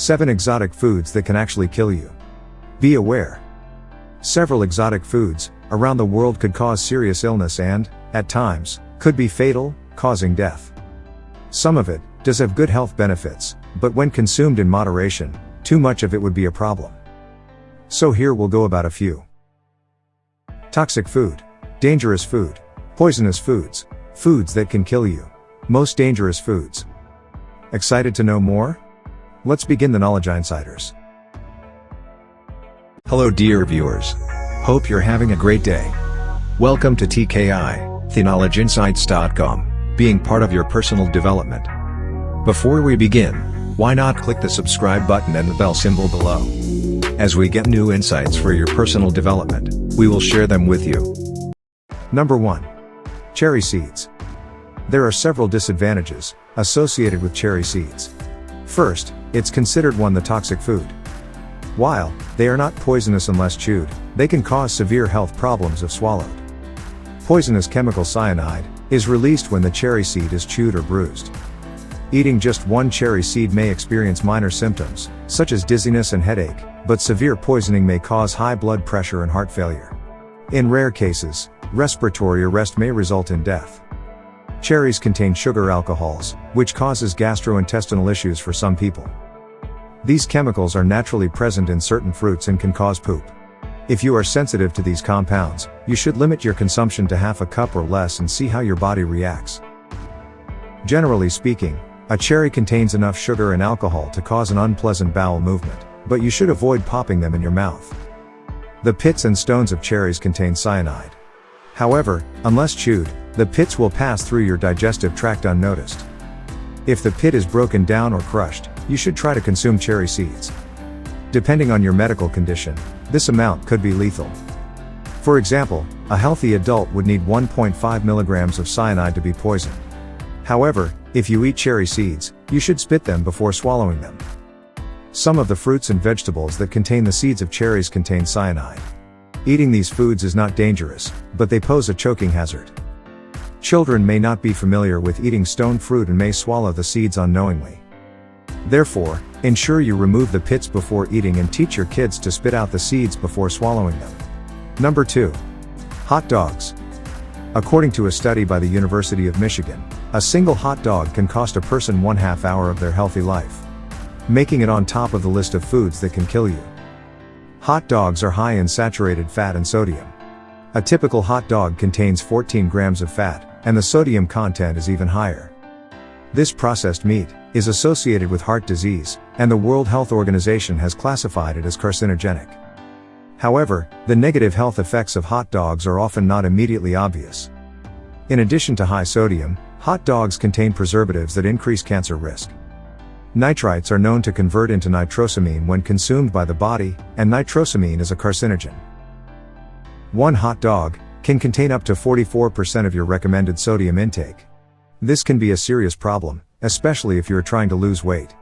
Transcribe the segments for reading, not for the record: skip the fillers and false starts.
7 exotic foods that can actually kill you. Be aware. Several exotic foods around the world could cause serious illness and, at times, could be fatal, causing death. Some of it does have good health benefits, but when consumed in moderation, too much of it would be a problem. So here we'll go about a few. Toxic food, dangerous food, poisonous foods, foods that can kill you, most dangerous foods. Excited to know more? Let's begin the Knowledge Insiders. Hello dear viewers. Hope you're having a great day. Welcome to TKI, theknowledgeinsights.com, being part of your personal development. Before we begin, why not click the subscribe button and the bell symbol below? As we get new insights for your personal development, we will share them with you. Number 1. Cherry seeds. There are several disadvantages associated with cherry seeds. First, it's considered the toxic food. While they are not poisonous unless chewed, they can cause severe health problems if swallowed. Poisonous chemical cyanide is released when the cherry seed is chewed or bruised. Eating just one cherry seed may experience minor symptoms, such as dizziness and headache, but severe poisoning may cause high blood pressure and heart failure. In rare cases, respiratory arrest may result in death. Cherries contain sugar alcohols, which causes gastrointestinal issues for some people. These chemicals are naturally present in certain fruits and can cause poop. If you are sensitive to these compounds, you should limit your consumption to half a cup or less and see how your body reacts. Generally speaking, a cherry contains enough sugar and alcohol to cause an unpleasant bowel movement, but you should avoid popping them in your mouth. The pits and stones of cherries contain cyanide. However, unless chewed, the pits will pass through your digestive tract unnoticed. If the pit is broken down or crushed, you should try to consume cherry seeds. Depending on your medical condition, this amount could be lethal. For example, a healthy adult would need 1.5 milligrams of cyanide to be poisoned. However, if you eat cherry seeds, you should spit them before swallowing them. Some of the fruits and vegetables that contain the seeds of cherries contain cyanide. Eating these foods is not dangerous, but they pose a choking hazard. Children may not be familiar with eating stone fruit and may swallow the seeds unknowingly. Therefore, ensure you remove the pits before eating and teach your kids to spit out the seeds before swallowing them. Number 2. Hot dogs. According to a study by the University of Michigan, a single hot dog can cost a person 1/2 hour of their healthy life, making it on top of the list of foods that can kill you. Hot dogs are high in saturated fat and sodium. A typical hot dog contains 14 grams of fat, and the sodium content is even higher. This processed meat is associated with heart disease, and the World Health Organization has classified it as carcinogenic. However, the negative health effects of hot dogs are often not immediately obvious. In addition to high sodium, hot dogs contain preservatives that increase cancer risk. Nitrites are known to convert into nitrosamine when consumed by the body, and nitrosamine is a carcinogen. One hot dog can contain up to 44% of your recommended sodium intake. This can be a serious problem, especially if you are trying to lose weight.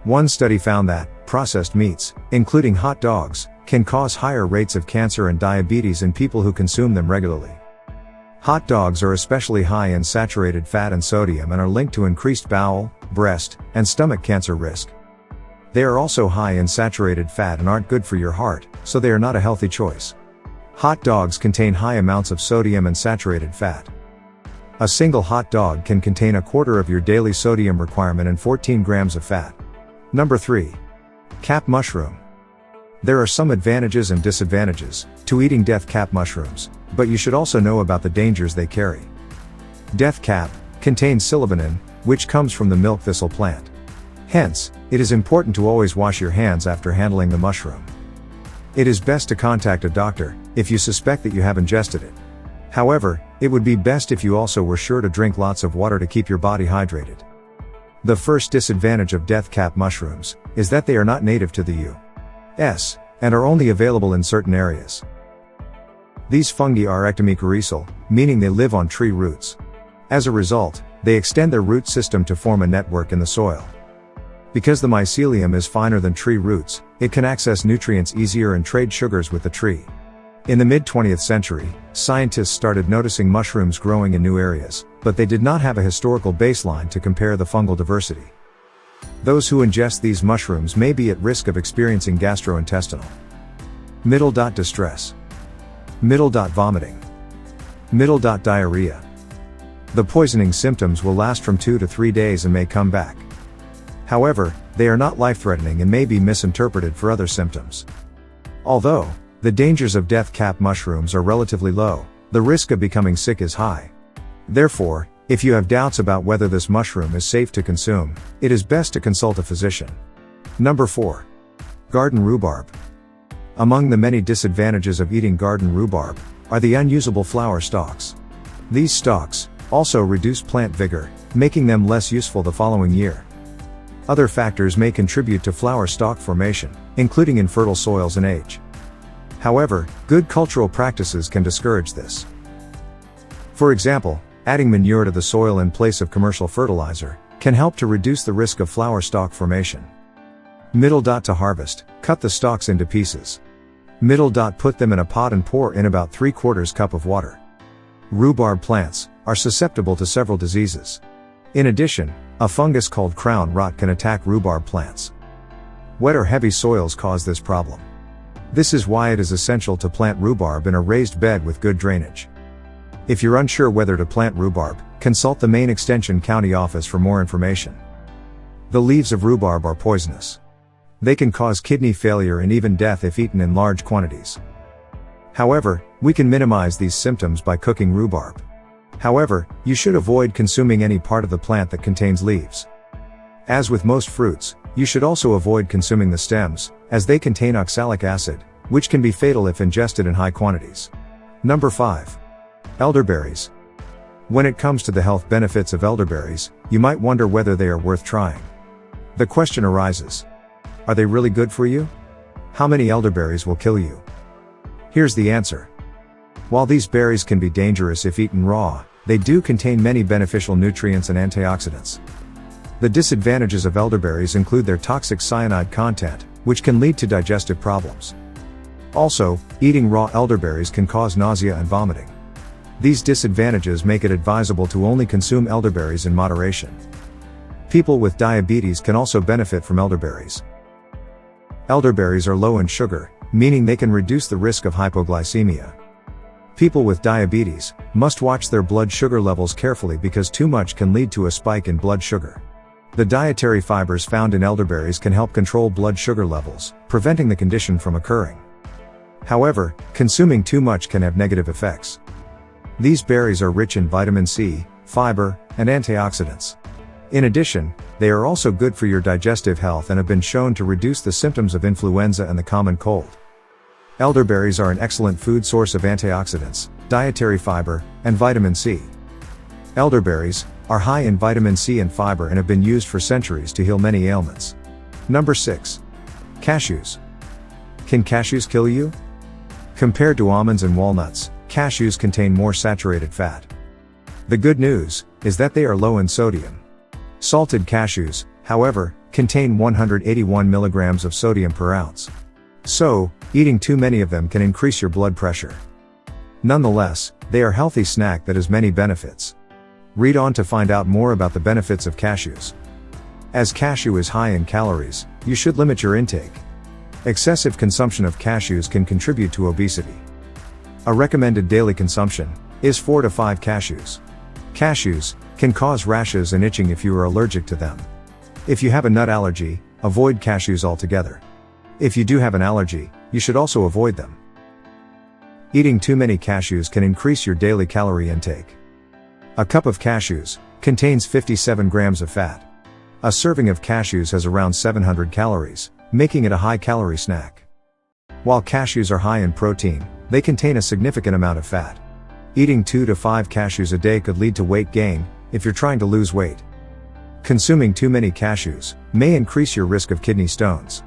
One study found that processed meats, including hot dogs, can cause higher rates of cancer and diabetes in people who consume them regularly. Hot dogs are especially high in saturated fat and sodium and are linked to increased bowel, breast, and stomach cancer risk. They are also high in saturated fat and aren't good for your heart, so they are not a healthy choice. Hot dogs contain high amounts of sodium and saturated fat. A single hot dog can contain 1/4 of your daily sodium requirement and 14 grams of fat. Number 3. Cap mushroom. There are some advantages and disadvantages to eating death cap mushrooms, but you should also know about the dangers they carry. Death cap contains psilocybin, which comes from the milk thistle plant. Hence, it is important to always wash your hands after handling the mushroom. It is best to contact a doctor if you suspect that you have ingested it. However, it would be best if you also were sure to drink lots of water to keep your body hydrated. The first disadvantage of death cap mushrooms is that they are not native to the U.S. and are only available in certain areas. These fungi are ectomycorrhizal, meaning they live on tree roots. As a result, they extend their root system to form a network in the soil. Because the mycelium is finer than tree roots, it can access nutrients easier and trade sugars with the tree. In the mid-20th century, scientists started noticing mushrooms growing in new areas, but they did not have a historical baseline to compare the fungal diversity. Those who ingest these mushrooms may be at risk of experiencing gastrointestinal distress, vomiting, diarrhea. The poisoning symptoms will last from 2 to 3 days and may come back. However, they are not life-threatening and may be misinterpreted for other symptoms. Although the dangers of death cap mushrooms are relatively low, the risk of becoming sick is high. Therefore, if you have doubts about whether this mushroom is safe to consume, it is best to consult a physician. Number 4. Garden rhubarb. Among the many disadvantages of eating garden rhubarb are the unusable flower stalks. These stalks also reduce plant vigor, making them less useful the following year. Other factors may contribute to flower stalk formation, including infertile soils and age. However, good cultural practices can discourage this. For example, adding manure to the soil in place of commercial fertilizer can help to reduce the risk of flower stalk formation. To harvest, cut the stalks into pieces. Put them in a pot and pour in about 3/4 cup of water. Rhubarb plants are susceptible to several diseases. In addition, a fungus called crown rot can attack rhubarb plants. Wet or heavy soils cause this problem. This is why it is essential to plant rhubarb in a raised bed with good drainage. If you're unsure whether to plant rhubarb, consult the Maine Extension County office for more information. The leaves of rhubarb are poisonous. They can cause kidney failure and even death if eaten in large quantities. However, we can minimize these symptoms by cooking rhubarb. However, you should avoid consuming any part of the plant that contains leaves. As with most fruits, you should also avoid consuming the stems, as they contain oxalic acid, which can be fatal if ingested in high quantities. Number 5. Elderberries. When it comes to the health benefits of elderberries, you might wonder whether they are worth trying. The question arises: are they really good for you? How many elderberries will kill you? Here's the answer. While these berries can be dangerous if eaten raw, they do contain many beneficial nutrients and antioxidants. The disadvantages of elderberries include their toxic cyanide content, which can lead to digestive problems. Also, eating raw elderberries can cause nausea and vomiting. These disadvantages make it advisable to only consume elderberries in moderation. People with diabetes can also benefit from elderberries. Elderberries are low in sugar, meaning they can reduce the risk of hypoglycemia. People with diabetes must watch their blood sugar levels carefully because too much can lead to a spike in blood sugar. The dietary fibers found in elderberries can help control blood sugar levels, preventing the condition from occurring. However, consuming too much can have negative effects. These berries are rich in vitamin C, fiber, and antioxidants. In addition, they are also good for your digestive health and have been shown to reduce the symptoms of influenza and the common cold. Elderberries are an excellent food source of antioxidants, dietary fiber, and vitamin C. Elderberries are high in vitamin C and fiber and have been used for centuries to heal many ailments. Number 6. Cashews. Can cashews kill you? Compared to almonds and walnuts, cashews contain more saturated fat. The good news is that they are low in sodium. Salted cashews, however, contain 181 milligrams of sodium per ounce. So, eating too many of them can increase your blood pressure. Nonetheless, they are a healthy snack that has many benefits. Read on to find out more about the benefits of cashews. As cashew is high in calories, you should limit your intake. Excessive consumption of cashews can contribute to obesity. A recommended daily consumption is 4 to 5 cashews. Cashews can cause rashes and itching if you are allergic to them. If you have a nut allergy, avoid cashews altogether. If you do have an allergy, you should also avoid them. Eating too many cashews can increase your daily calorie intake. A cup of cashews contains 57 grams of fat. A serving of cashews has around 700 calories, making it a high-calorie snack. While cashews are high in protein, they contain a significant amount of fat. Eating 2 to 5 cashews a day could lead to weight gain if you're trying to lose weight. Consuming too many cashews may increase your risk of kidney stones.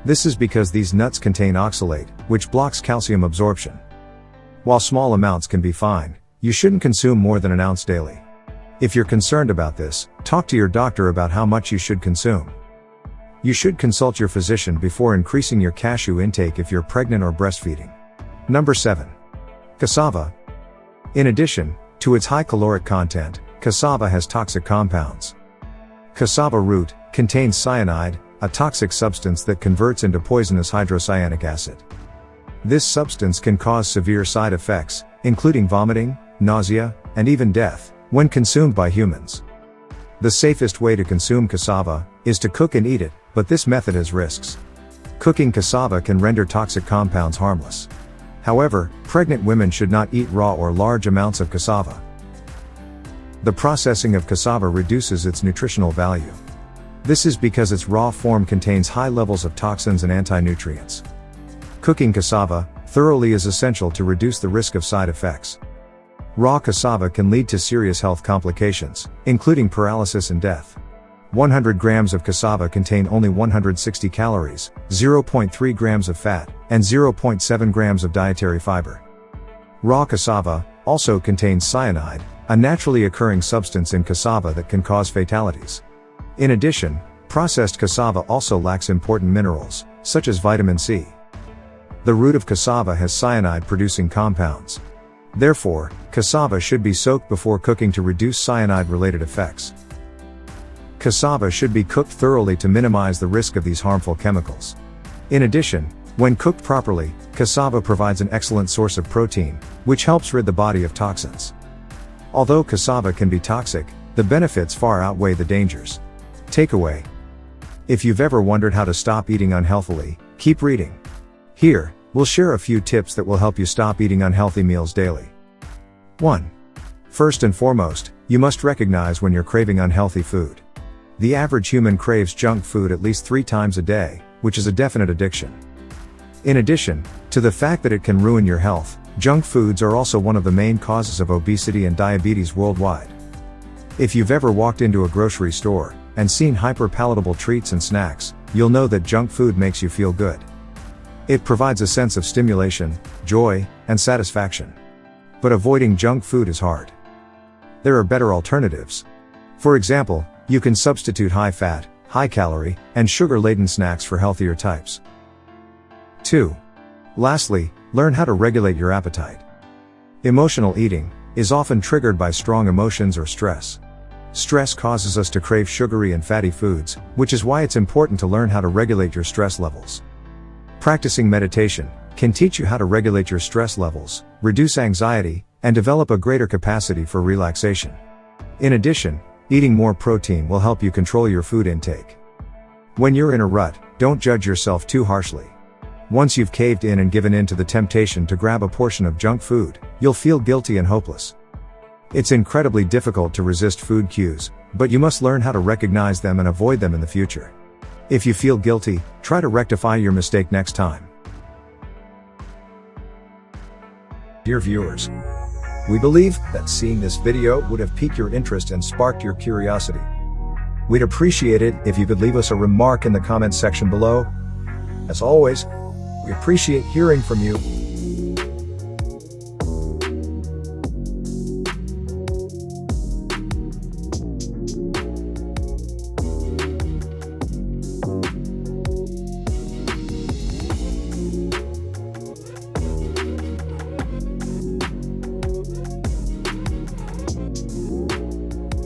This is because these nuts contain oxalate, which blocks calcium absorption. While small amounts can be fine, you shouldn't consume more than an ounce daily. If you're concerned about this, talk to your doctor about how much you should consume. You should consult your physician before increasing your cashew intake if you're pregnant or breastfeeding. Number 7. Cassava. In addition to its high caloric content, cassava has toxic compounds. Cassava root contains cyanide, a toxic substance that converts into poisonous hydrocyanic acid. This substance can cause severe side effects, including vomiting, nausea, and even death, when consumed by humans. The safest way to consume cassava is to cook and eat it, but this method has risks. Cooking cassava can render toxic compounds harmless. However, pregnant women should not eat raw or large amounts of cassava. The processing of cassava reduces its nutritional value. This is because its raw form contains high levels of toxins and anti-nutrients. Cooking cassava thoroughly is essential to reduce the risk of side effects. Raw cassava can lead to serious health complications, including paralysis and death. 100 grams of cassava contain only 160 calories, 0.3 grams of fat, and 0.7 grams of dietary fiber. Raw cassava also contains cyanide, a naturally occurring substance in cassava that can cause fatalities. In addition, processed cassava also lacks important minerals, such as vitamin C. The root of cassava has cyanide-producing compounds. Therefore, cassava should be soaked before cooking to reduce cyanide-related effects. Cassava should be cooked thoroughly to minimize the risk of these harmful chemicals. In addition, when cooked properly, cassava provides an excellent source of protein, which helps rid the body of toxins. Although cassava can be toxic, the benefits far outweigh the dangers. Takeaway: if you've ever wondered how to stop eating unhealthily, keep reading. Here, we'll share a few tips that will help you stop eating unhealthy meals daily. 1. First and foremost, you must recognize when you're craving unhealthy food. The average human craves junk food at least 3 times a day, which is a definite addiction. In addition to the fact that it can ruin your health, junk foods are also one of the main causes of obesity and diabetes worldwide. If you've ever walked into a grocery store and seen hyper-palatable treats and snacks, you'll know that junk food makes you feel good. It provides a sense of stimulation, joy, and satisfaction. But avoiding junk food is hard. There are better alternatives. For example, you can substitute high-fat, high-calorie, and sugar-laden snacks for healthier types. 2. Lastly, learn how to regulate your appetite. Emotional eating is often triggered by strong emotions or stress. Stress causes us to crave sugary and fatty foods, which is why it's important to learn how to regulate your stress levels. Practicing meditation can teach you how to regulate your stress levels, reduce anxiety, and develop a greater capacity for relaxation. In addition, eating more protein will help you control your food intake. When you're in a rut, don't judge yourself too harshly. Once you've caved in and given in to the temptation to grab a portion of junk food, you'll feel guilty and hopeless. It's incredibly difficult to resist food cues, but you must learn how to recognize them and avoid them in the future. If you feel guilty, try to rectify your mistake next time. Dear viewers, we believe that seeing this video would have piqued your interest and sparked your curiosity. We'd appreciate it if you could leave us a remark in the comments section below. As always, we appreciate hearing from you.